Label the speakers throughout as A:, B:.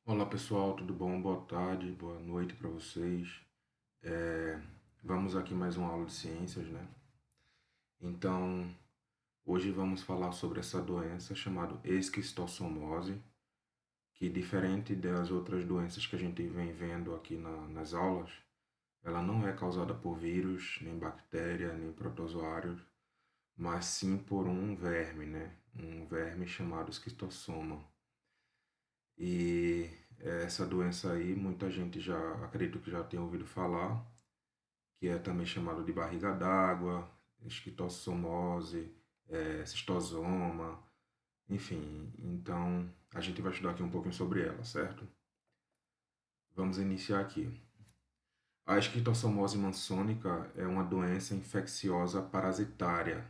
A: Olá pessoal, tudo bom? Boa tarde, boa noite para vocês. É, Vamos aqui mais uma aula de ciências, né? Então, hoje vamos falar sobre essa doença chamada esquistossomose, que diferente das outras doenças que a gente vem vendo aqui nas aulas, ela não é causada por vírus, nem bactéria, nem protozoários, mas sim por um verme, né? Um verme chamado esquistossoma. E essa doença aí, muita gente já, acredito que já tenha ouvido falar, que é também chamado de barriga d'água, esquistossomose, cistosoma, enfim. Então, a gente vai estudar aqui um pouquinho sobre ela, certo? Vamos iniciar aqui. A esquistossomose maçônica é uma doença infecciosa parasitária,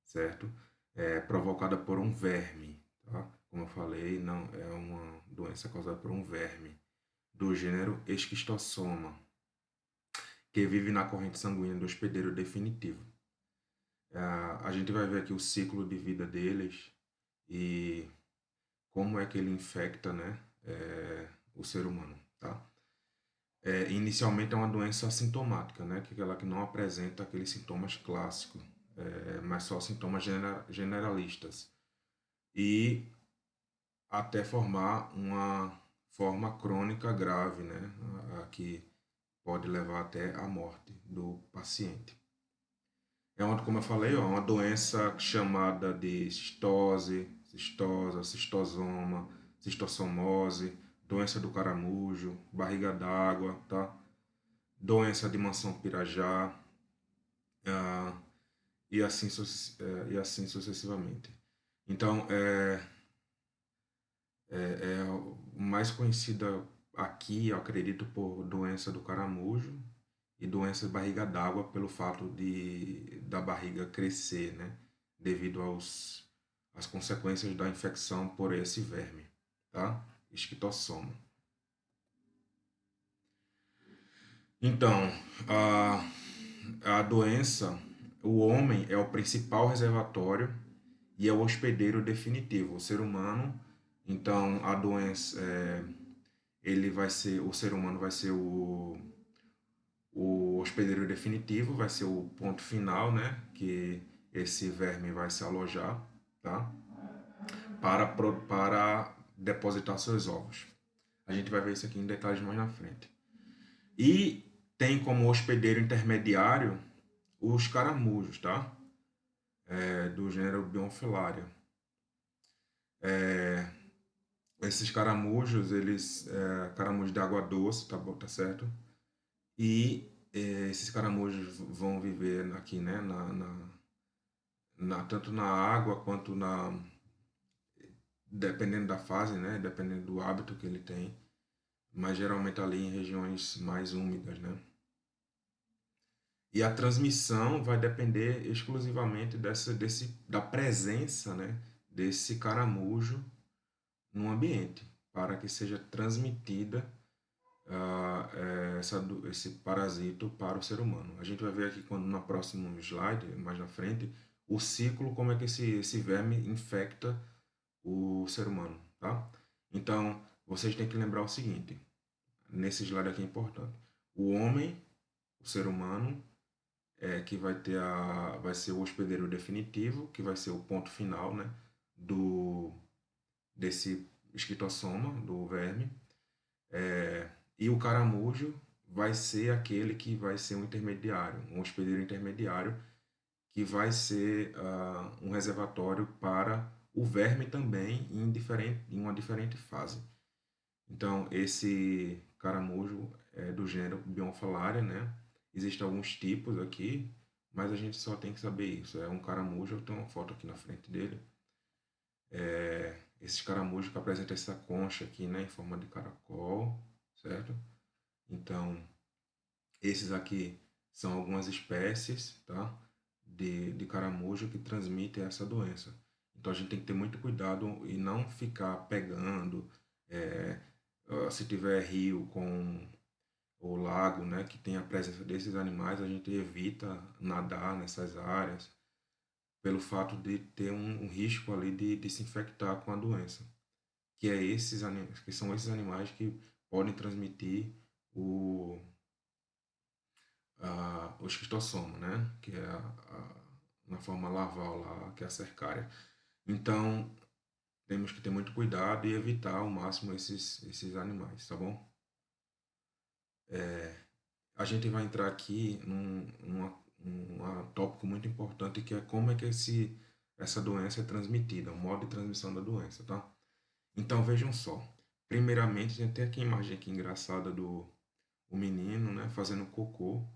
A: certo? É provocada por um verme, tá? Como eu falei, não é uma doença causada por um verme do gênero Esquistossoma, que vive na corrente sanguínea do hospedeiro definitivo. A gente vai ver aqui o ciclo de vida deles e como é que ele infecta, né, o ser humano, tá? Inicialmente é uma doença assintomática, né, que é aquela que não apresenta aqueles sintomas clássicos, mas só sintomas generalistas. E até formar uma forma crônica grave, né, que pode levar até a morte do paciente. Como eu falei, ó, uma doença chamada de cistosoma, cistossomose, doença do caramujo, barriga d'água, tá? Doença de Mansão-Pirajá, ah, e assim sucessivamente. Então, é mais conhecida aqui, eu acredito, por doença do caramujo e doença de barriga d'água pelo fato da barriga crescer, né? Devido às consequências da infecção por esse verme, tá? Esquistossoma. Então, a doença, o homem é o principal reservatório e é o hospedeiro definitivo. O ser humano, então, a doença, ele vai ser, o ser humano vai ser o hospedeiro definitivo, vai ser o ponto final, né? Que esse verme vai se alojar, tá? Para depositar seus ovos. A gente vai ver isso aqui em detalhes mais na frente. E tem como hospedeiro intermediário os caramujos, tá? Do gênero Bionfilaria. Esses caramujos, caramujos de água doce, tá bom, tá certo? E esses caramujos vão viver aqui, né, tanto na água quanto dependendo da fase, né, dependendo do hábito que ele tem, mas geralmente ali em regiões mais úmidas, né? E a transmissão vai depender exclusivamente da presença, né, desse caramujo no ambiente, para que seja transmitida esse parasito para o ser humano. A gente vai ver aqui quando no próximo slide, mais na frente, o ciclo, como é que esse verme infecta o ser humano, tá? Então, vocês têm que lembrar o seguinte, nesse slide aqui é importante. O homem, o ser humano, que vai ser o hospedeiro definitivo, que vai ser o ponto final, né, desse esquistossoma, do verme. E o caramujo vai ser aquele que vai ser um intermediário, um hospedeiro intermediário, que vai ser um reservatório para o verme também em uma diferente fase. Então, esse caramujo é do gênero Bionfilaria, né? Existem alguns tipos aqui, mas a gente só tem que saber isso. É um caramujo, eu tenho uma foto aqui na frente dele. Esse caramujo que apresenta essa concha aqui, né, em forma de caracol, certo? Então, esses aqui são algumas espécies, tá? De caramujo que transmitem essa doença. Então a gente tem que ter muito cuidado e não ficar pegando, é, se tiver rio com ou lago, né, que tem a presença desses animais, a gente evita nadar nessas áreas pelo fato de ter um risco ali de se infectar com a doença, que são esses animais que podem transmitir o, o esquistossoma, né? Que é na forma larval lá, que é a cercária. Então, temos que ter muito cuidado e evitar ao máximo esses animais, tá bom? A gente vai entrar aqui num tópico muito importante que é como é que essa doença é transmitida, o modo de transmissão da doença, tá? Então vejam só. Primeiramente, a gente tem aqui a imagem aqui engraçada do o menino, né, fazendo cocô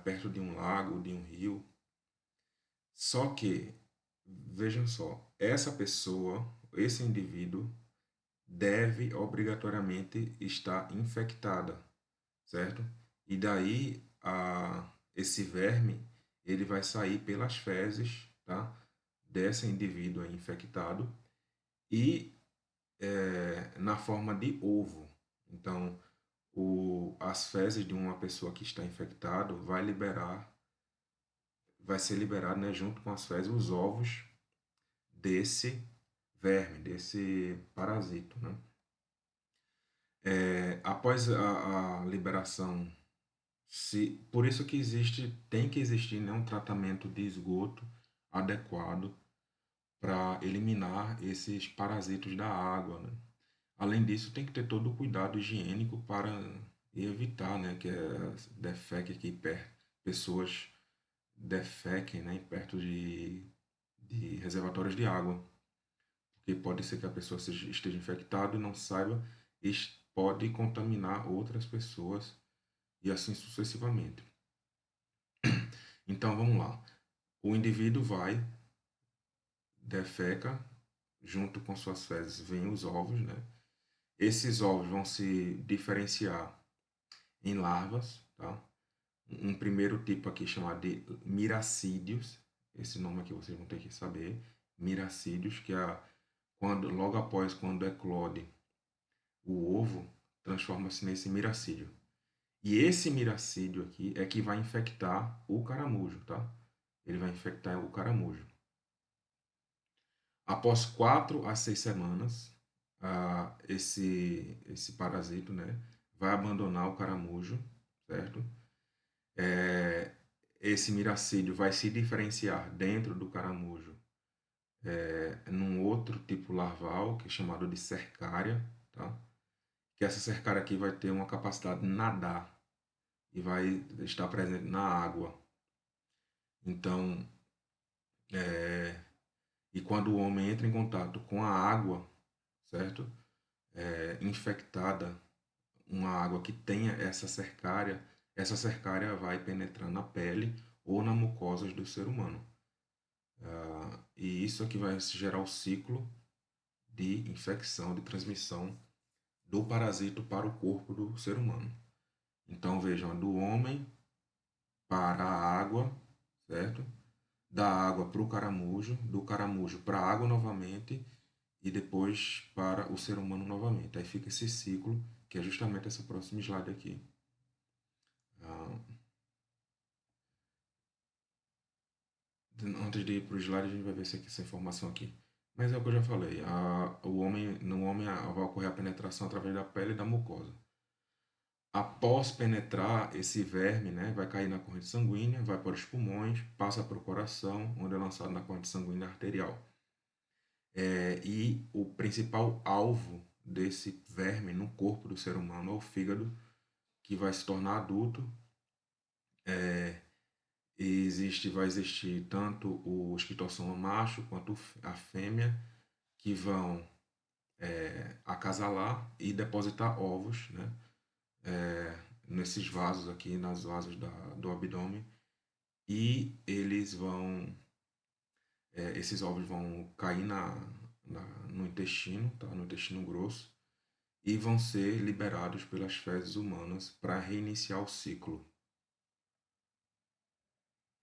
A: perto de um lago, de um rio. Só que, vejam só, essa pessoa, esse indivíduo, deve obrigatoriamente estar infectada, certo? E daí esse verme ele vai sair pelas fezes, tá? Desse indivíduo aí infectado e na forma de ovo. Então, as fezes de uma pessoa que está infectado vai ser liberado, né, junto com as fezes, os ovos desse verme, desse parasito, né? Após a liberação, por isso que tem que existir, né, um tratamento de esgoto adequado para eliminar esses parasitos da água, né? Além disso, tem que ter todo o cuidado higiênico para evitar, né, que defeque aqui perto, pessoas defequem, né, perto de reservatórios de água, porque pode ser que a pessoa esteja infectada e não saiba, e pode contaminar outras pessoas e assim sucessivamente. Então vamos lá. O indivíduo defeca, junto com suas fezes vêm os ovos, né? Esses ovos vão se diferenciar em larvas, tá? Um primeiro tipo aqui chamado de miracídios, esse nome aqui vocês vão ter que saber, miracídios, que é logo após quando eclode o ovo, transforma-se nesse miracídio. E esse miracídio aqui é que vai infectar o caramujo, tá? Ele vai infectar o caramujo. Após 4 a 6 semanas, esse parasito, né, vai abandonar o caramujo, certo? Esse miracídio vai se diferenciar dentro do caramujo num outro tipo larval, que é chamado de cercária, tá? Que essa cercária aqui vai ter uma capacidade de nadar e vai estar presente na água. Então, e quando o homem entra em contato com a água, certo? Infectada, uma água que tenha essa cercária vai penetrar na pele ou na mucosas do ser humano. E isso aqui vai gerar o ciclo de infecção, de transmissão do parasito para o corpo do ser humano. Então vejam, do homem para a água, certo? Da água para o caramujo, do caramujo para a água novamente e depois para o ser humano novamente. Aí fica esse ciclo, que é justamente esse próximo slide aqui. Ah, Antes de ir para o slide, a gente vai ver essa informação aqui. Mas é o que eu já falei. No homem vai ocorrer a penetração através da pele e da mucosa. Após penetrar, esse verme, né, vai cair na corrente sanguínea, vai para os pulmões, passa para o coração, onde é lançado na corrente sanguínea arterial. E o principal alvo desse verme no corpo do ser humano é o fígado, que vai se tornar adulto. Vai existir tanto o esquistossoma macho quanto a fêmea, que vão acasalar e depositar ovos, né, nesses vasos aqui, nas vasos do abdômen, e esses ovos vão cair no intestino, tá, no intestino grosso, e vão ser liberados pelas fezes humanas para reiniciar o ciclo.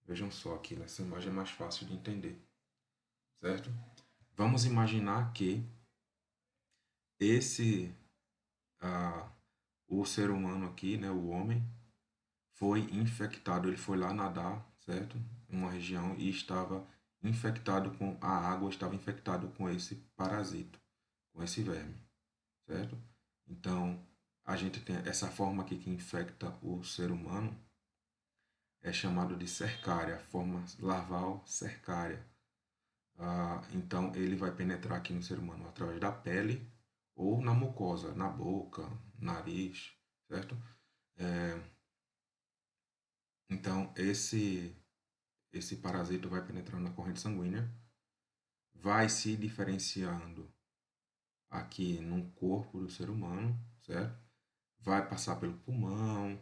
A: Vejam só aqui, nessa imagem é mais fácil de entender, certo? Vamos imaginar que esse, ah, o ser humano aqui, né, o homem, foi infectado, ele foi lá nadar, certo? Em uma região e estava infectado com a água, estava infectado com esse parasito, com esse verme, certo? Então, a gente tem essa forma aqui que infecta o ser humano, é chamado de cercária, forma larval cercária. Então, ele vai penetrar aqui no ser humano através da pele ou na mucosa, na boca, nariz, certo? É, então, esse parasito vai penetrando na corrente sanguínea, vai se diferenciando aqui no corpo do ser humano, certo? Vai passar pelo pulmão,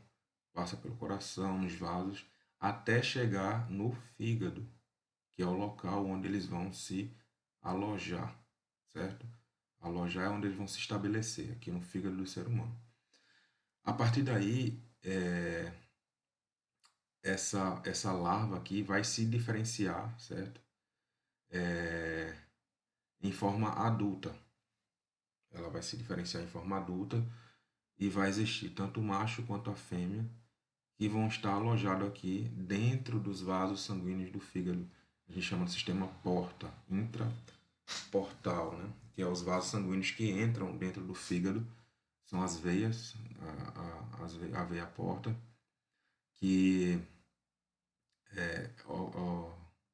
A: passa pelo coração, nos vasos, até chegar no fígado, que é o local onde eles vão se alojar, certo? Alojar é onde eles vão se estabelecer, aqui no fígado do ser humano. A partir daí, essa larva aqui vai se diferenciar, certo? Em forma adulta. Ela vai se diferenciar em forma adulta e vai existir tanto o macho quanto a fêmea que vão estar alojados aqui dentro dos vasos sanguíneos do fígado. A gente chama de sistema porta, intraportal, né? Que é os vasos sanguíneos que entram dentro do fígado, são as veias, a veia porta, que,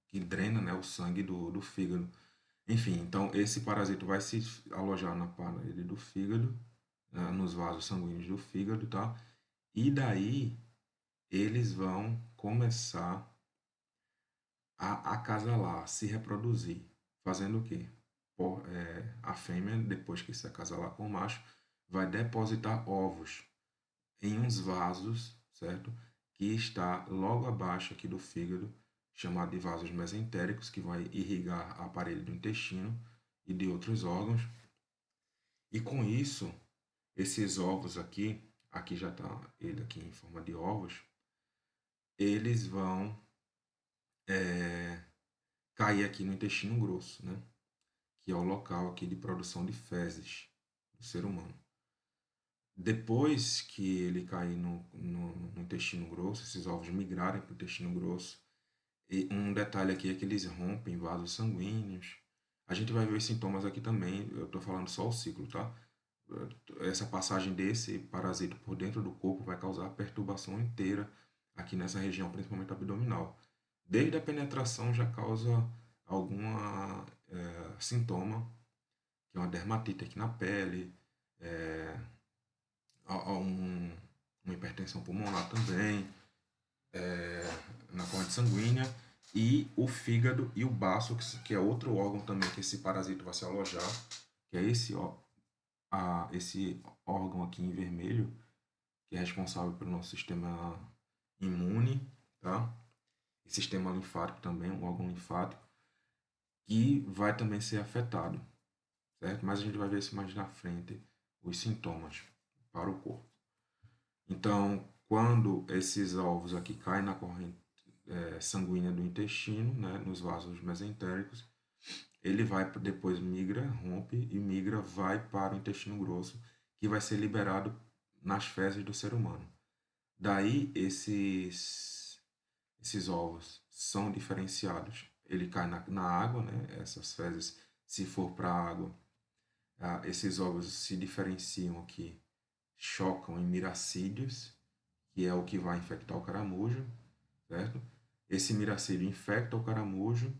A: que drena, né, o sangue do fígado. Enfim, então esse parasito vai se alojar na parede do fígado, né, nos vasos sanguíneos do fígado, tá? E daí eles vão começar a acasalar, a se reproduzir, fazendo o quê? A fêmea, depois que se acasalar com o macho, vai depositar ovos em uns vasos, certo? Que está logo abaixo aqui do fígado, chamado de vasos mesentéricos, que vai irrigar a parede do intestino e de outros órgãos. E com isso, esses ovos aqui, aqui já está ele aqui em forma de ovos, eles vão cair aqui no intestino grosso, né? Que é o local aqui de produção de fezes do ser humano. Depois que ele cair no intestino grosso, esses ovos migrarem para o intestino grosso, e um detalhe aqui é que eles rompem vasos sanguíneos. A gente vai ver os sintomas aqui também, eu estou falando só o ciclo, tá? Essa passagem desse parasito por dentro do corpo vai causar perturbação inteira aqui nessa região, principalmente abdominal. Desde a penetração já causa alguma sintoma, que é uma dermatite aqui na pele, é, uma hipertensão pulmonar também, na corrente sanguínea, e o fígado e o baço, que é outro órgão também que esse parasito vai se alojar, que é esse órgão aqui em vermelho, que é responsável pelo nosso sistema imune, tá? E sistema linfático também, um órgão linfático, que vai também ser afetado, certo? Mas a gente vai ver isso mais na frente, os sintomas para o corpo. Então, quando esses ovos aqui caem na corrente sanguínea do intestino, né, nos vasos mesentéricos, ele vai depois migra, rompe e migra, vai para o intestino grosso, que vai ser liberado nas fezes do ser humano. Daí esses ovos são diferenciados. Ele cai na água, né? Essas fezes, se for para a água, esses ovos se diferenciam aqui, chocam em miracídios, que é o que vai infectar o caramujo, certo? Esse miracídio infecta o caramujo,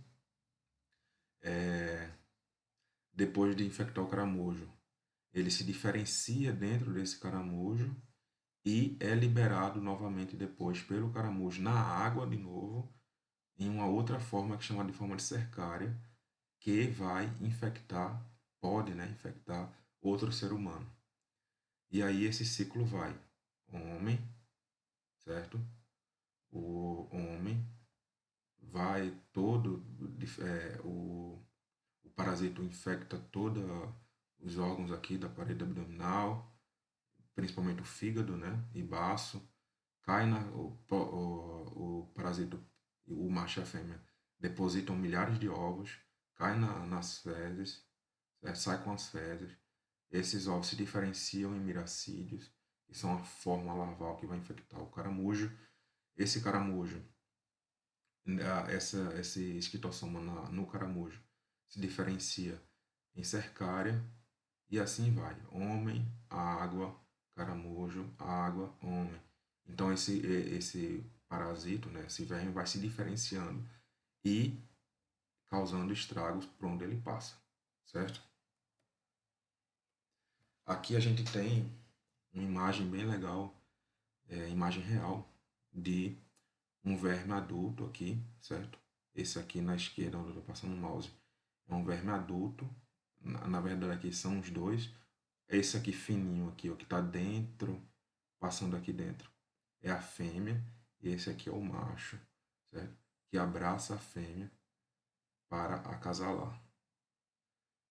A: depois de infectar o caramujo, ele se diferencia dentro desse caramujo e é liberado novamente depois pelo caramujo na água de novo, em uma outra forma que é chamada de forma de cercária, que vai infectar, pode, né, infectar outro ser humano. E aí esse ciclo vai, homem, certo? O homem vai todo, o parasito infecta todos os órgãos aqui da parede abdominal, principalmente o fígado, né, e baço, cai o parasito, o macho e a fêmea depositam milhares de ovos, cai nas fezes, sai com as fezes. Esses ovos se diferenciam em miracídios, que são a forma larval que vai infectar o caramujo. Esse caramujo, esse esquistossoma no caramujo se diferencia em cercária, E assim vai. Homem, água, caramujo, água, homem. Então esse parasito, né, esse verme vai se diferenciando e causando estragos por onde ele passa, certo? Aqui a gente tem uma imagem bem legal, imagem real de um verme adulto aqui, certo? Esse aqui na esquerda, onde eu estou passando o mouse, é um verme adulto. Na verdade aqui são os dois. Esse aqui fininho aqui, o que está dentro, passando aqui dentro, é a fêmea. E esse aqui é o macho, certo? Que abraça a fêmea para acasalar.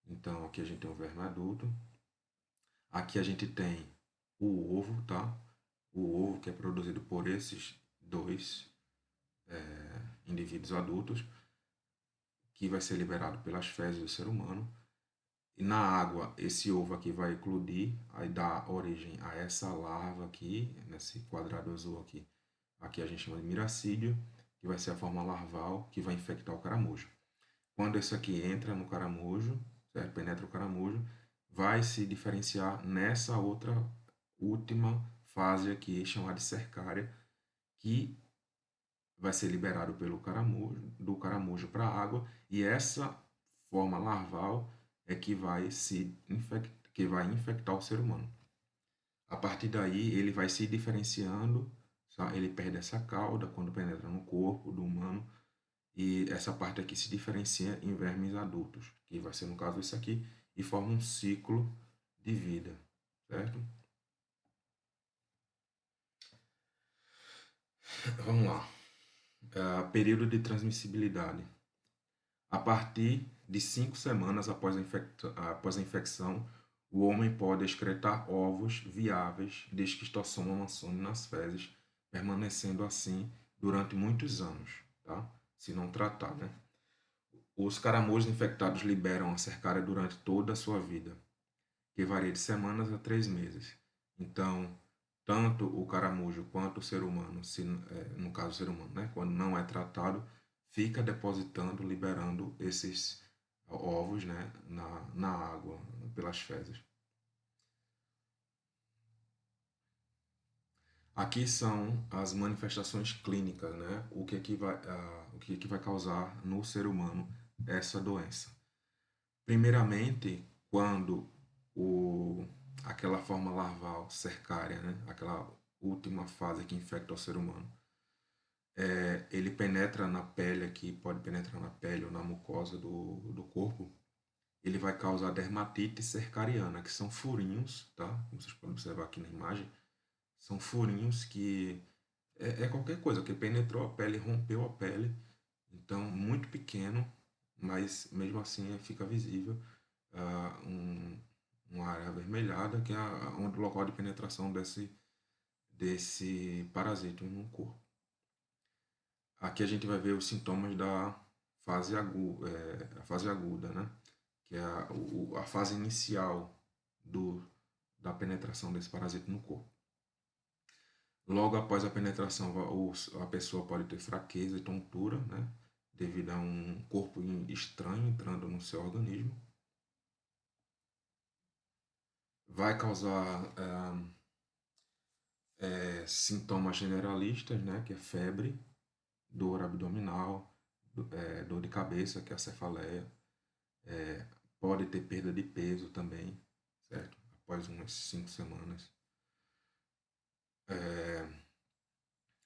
A: Então aqui a gente tem o verme adulto. Aqui a gente tem o ovo, tá? O ovo que é produzido por esses dois indivíduos adultos, que vai ser liberado pelas fezes do ser humano. E na água, esse ovo aqui vai eclodir, aí dá origem a essa larva aqui, nesse quadrado azul aqui. Aqui a gente chama de miracídio, que vai ser a forma larval que vai infectar o caramujo. Quando esse aqui entra no caramujo, certo? Penetra o caramujo, vai se diferenciar nessa outra última fase aqui, chamada de cercária, que vai ser liberado pelo caramujo, do caramujo para a água, e essa forma larval é que vai que vai infectar o ser humano. A partir daí, ele vai se diferenciando, tá? Ele perde essa cauda quando penetra no corpo do humano, e essa parte aqui se diferencia em vermes adultos, que vai ser no caso esse aqui, e forma um ciclo de vida, certo? Vamos lá. Período de transmissibilidade. A partir de 5 semanas após a infecção, o homem pode excretar ovos viáveis de Schistosoma mansoni nas fezes, permanecendo assim durante muitos anos, tá? Se não tratar, né? Os caramujos infectados liberam a cercária durante toda a sua vida, que varia de semanas a 3 meses. Então, tanto o caramujo quanto o ser humano, no caso o ser humano, né, quando não é tratado, fica depositando, liberando esses ovos, né, na água, pelas fezes. Aqui são as manifestações clínicas, né, o que vai causar no ser humano essa doença. Primeiramente, quando o, aquela forma larval cercária, né, aquela última fase que infecta o ser humano, ele penetra na pele aqui, pode penetrar na pele ou na mucosa do corpo, ele vai causar dermatite cercariana, que são furinhos, tá? Como vocês podem observar aqui na imagem, são furinhos que é qualquer coisa, que penetrou a pele, rompeu a pele, então muito pequeno, mas mesmo assim fica visível uma área avermelhada, que é o local de penetração desse parasito no corpo. Aqui a gente vai ver os sintomas da a fase aguda, né? Que é a fase inicial da penetração desse parasito no corpo. Logo após a penetração, a pessoa pode ter fraqueza e tontura, né? Devido a um corpo estranho entrando no seu organismo. Vai causar sintomas generalistas, né? Que é febre, dor abdominal, dor de cabeça, que é a cefaleia. Pode ter perda de peso também, certo? Após umas 5 semanas.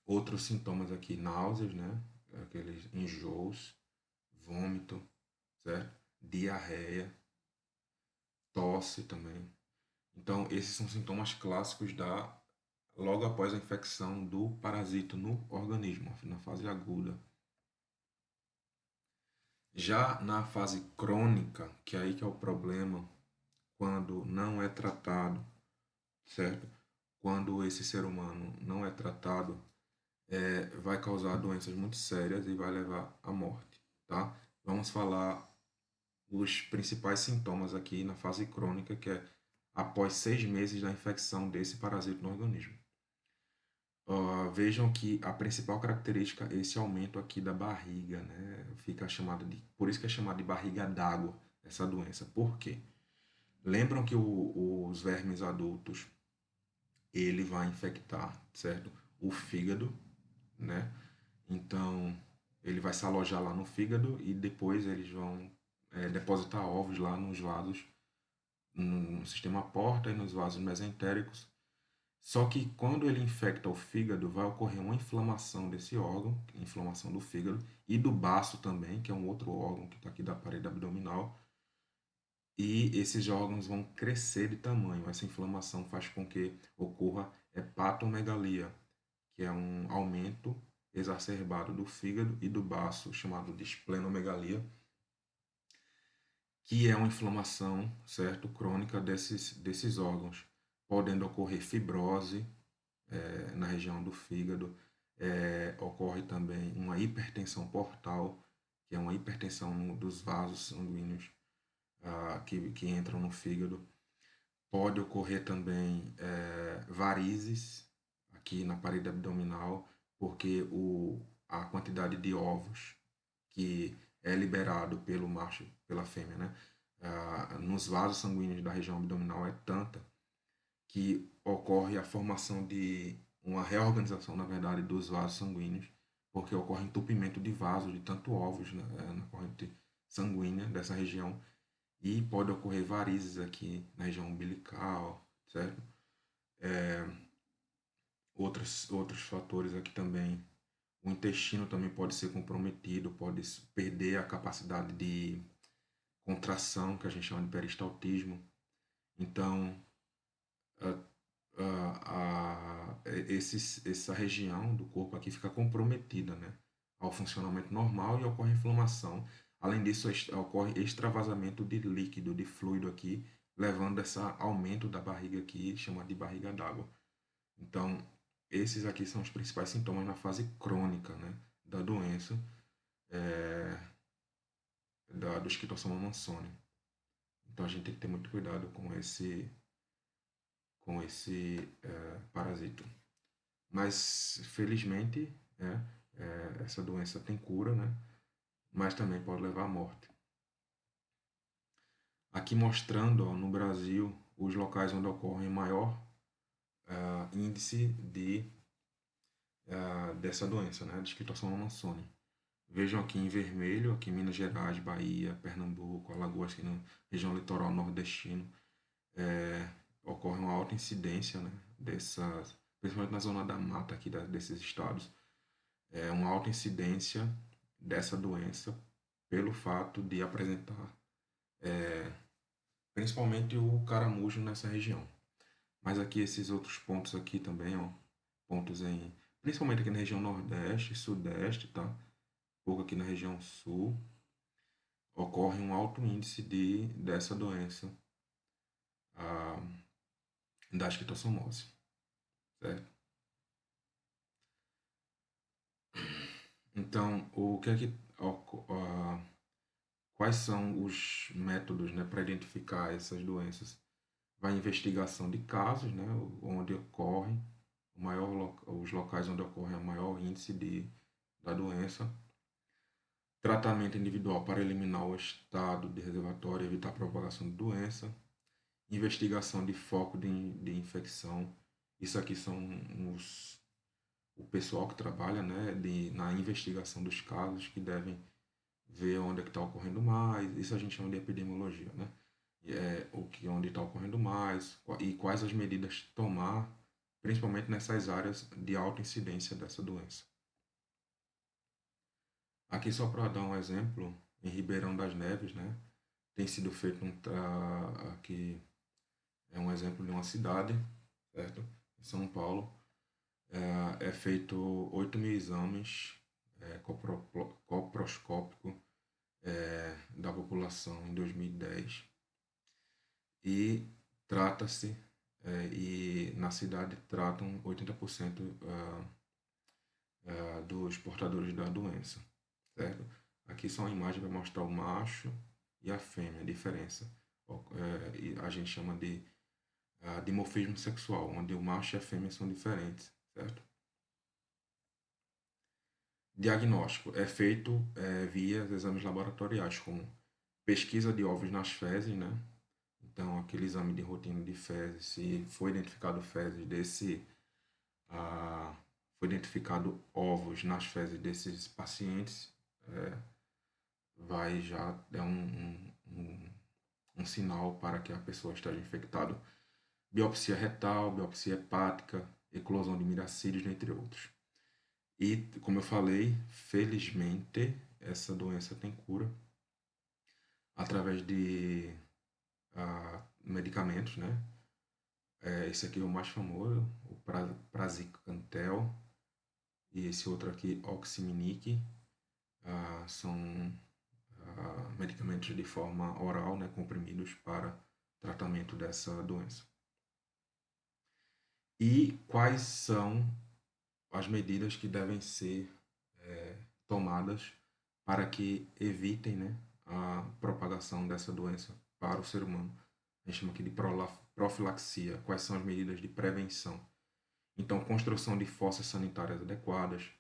A: Outros sintomas aqui, náuseas, né? Aqueles enjoos, vômito, certo? Diarreia, tosse também. Então, esses são sintomas clássicos logo após a infecção do parasito no organismo, na fase aguda. Já na fase crônica, que é aí que é o problema, quando não é tratado, certo? Quando esse ser humano não é tratado, vai causar doenças muito sérias e vai levar à morte, tá? Vamos falar os principais sintomas aqui na fase crônica, que é após 6 meses da infecção desse parasito no organismo. Vejam que a principal característica é esse aumento aqui da barriga, né? Por isso que é chamado de barriga d'água, essa doença. Por quê? Lembram que os vermes adultos, ele vai infectar, certo? O fígado, né? Então, ele vai se alojar lá no fígado e depois eles vão depositar ovos lá nos vasos, no sistema porta e nos vasos mesentéricos. Só que quando ele infecta o fígado, vai ocorrer uma inflamação desse órgão, inflamação do fígado, e do baço também, que é um outro órgão que está aqui da parede abdominal, e esses órgãos vão crescer de tamanho. Essa inflamação faz com que ocorra hepatomegalia, que é um aumento exacerbado do fígado e do baço, chamado de esplenomegalia, que é uma inflamação, certo, crônica desses órgãos, podendo ocorrer fibrose na região do fígado, ocorre também uma hipertensão portal, que é uma hipertensão dos vasos sanguíneos que entram no fígado. Pode ocorrer também varizes aqui na parede abdominal, porque a quantidade de ovos que é liberado pelo macho, pela fêmea, né, nos vasos sanguíneos da região abdominal é tanta que ocorre a formação de uma reorganização, na verdade, dos vasos sanguíneos, porque ocorre entupimento de vasos de tanto ovos, né, na corrente sanguínea dessa região, e pode ocorrer varizes aqui na região umbilical, certo? Outros fatores aqui também. O intestino também pode ser comprometido, pode perder a capacidade de contração, que a gente chama de peristaltismo. Então, essa região do corpo aqui fica comprometida, né, ao funcionamento normal e ocorre inflamação. Além disso, ocorre extravasamento de líquido, de fluido aqui, levando a esse aumento da barriga aqui, chamado de barriga d'água. Então, esses aqui são os principais sintomas na fase crônica, né, da doença, do esquistossoma mansoni. Então, a gente tem que ter muito cuidado com esse parasita. Mas, felizmente, essa doença tem cura, né? Mas também pode levar à morte. Aqui mostrando, ó, no Brasil, os locais onde ocorre maior índice dessa doença, né? De esquistossoma mansoni. Vejam aqui em vermelho, aqui em Minas Gerais, Bahia, Pernambuco, Alagoas, aqui na região litoral nordestino, ocorre uma alta incidência, né, principalmente na zona da mata aqui desses estados, uma alta incidência dessa doença pelo fato de apresentar principalmente o caramujo nessa região. Mas aqui esses outros pontos aqui também, ó, pontos principalmente aqui na região nordeste, sudeste, tá? Pouco aqui na região sul, ocorre um alto índice dessa doença, a, da esquistossomose, certo? Então, o que é que quais são os métodos, né, para identificar essas doenças? Vai a investigação de casos, né, onde ocorre os locais onde ocorre o maior índice da doença. Tratamento individual para eliminar o estado de reservatório e evitar a propagação de doença. Investigação de foco de infecção. Isso aqui são o pessoal que trabalha, né, na investigação dos casos, que devem ver onde é que está ocorrendo mais. Isso a gente chama de epidemiologia, né? Onde está ocorrendo mais e quais as medidas tomar, principalmente nessas áreas de alta incidência dessa doença. Aqui só para dar um exemplo, em Ribeirão das Neves, né, tem sido feito aqui é um exemplo de uma cidade, certo? Em São Paulo, feito 8.000 exames coproscópico da população em 2010 e trata-se e na cidade tratam 80% dos portadores da doença, certo? Aqui só uma imagem vai mostrar o macho e a fêmea, a diferença. E a gente chama de dimorfismo sexual, onde o macho e a fêmea são diferentes, certo? Diagnóstico é feito via exames laboratoriais, como pesquisa de ovos nas fezes, né? Então, aquele exame de rotina de fezes, se foi identificado fezes desse, ah, foi identificado ovos nas fezes desses pacientes, vai já é um sinal para que a pessoa esteja infectada. Biopsia retal, biopsia hepática, eclosão de miracídios, entre outros. E, como eu falei, felizmente, essa doença tem cura através de medicamentos, né? Esse aqui é o mais famoso, o praziquantel, e esse outro aqui, oximinic, são medicamentos de forma oral, né, comprimidos para tratamento dessa doença. E quais são as medidas que devem ser tomadas para que evitem, né, a propagação dessa doença para o ser humano? A gente chama aqui de profilaxia. Quais são as medidas de prevenção? Então, construção de fossas sanitárias adequadas,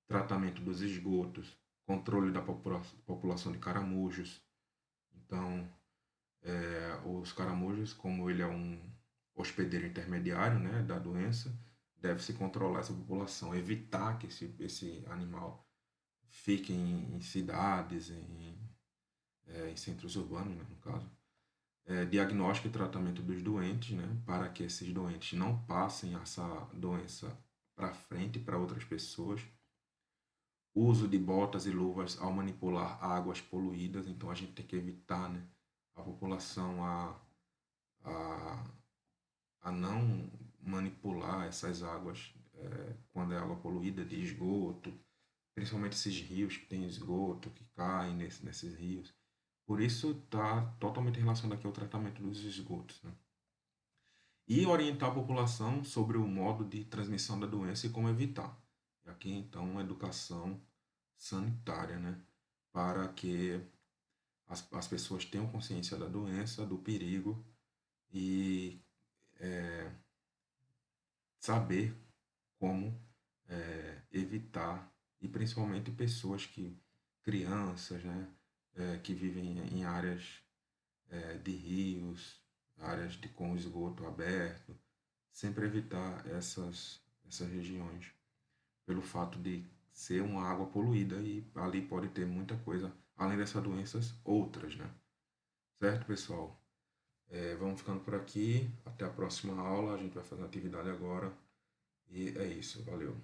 A: tratamento dos esgotos, controle da população de caramujos. Então, os caramujos, como ele é um hospedeiro intermediário, né, da doença, deve-se controlar essa população, evitar que esse animal fique em cidades, em centros urbanos, né, no caso. Diagnóstico e tratamento dos doentes, né, para que esses doentes não passem essa doença para frente para outras pessoas. Uso de botas e luvas ao manipular águas poluídas, então a gente tem que evitar, né, a população a, a não manipular essas águas quando é água poluída de esgoto, principalmente esses rios que tem esgoto, que caem nesses rios. Por isso está totalmente relacionado aqui ao tratamento dos esgotos, né? E orientar a população sobre o modo de transmissão da doença e como evitar. E aqui, então, uma educação sanitária, né? Para que as pessoas tenham consciência da doença, do perigo e saber como evitar, e principalmente pessoas crianças, né? Que vivem em áreas de rios, áreas com esgoto aberto, sempre evitar essas regiões, pelo fato de ser uma água poluída e ali pode ter muita coisa, além dessas doenças, outras, né? Certo, pessoal? Vamos ficando por aqui. Até a próxima aula. A gente vai fazer uma atividade agora. E é isso. Valeu.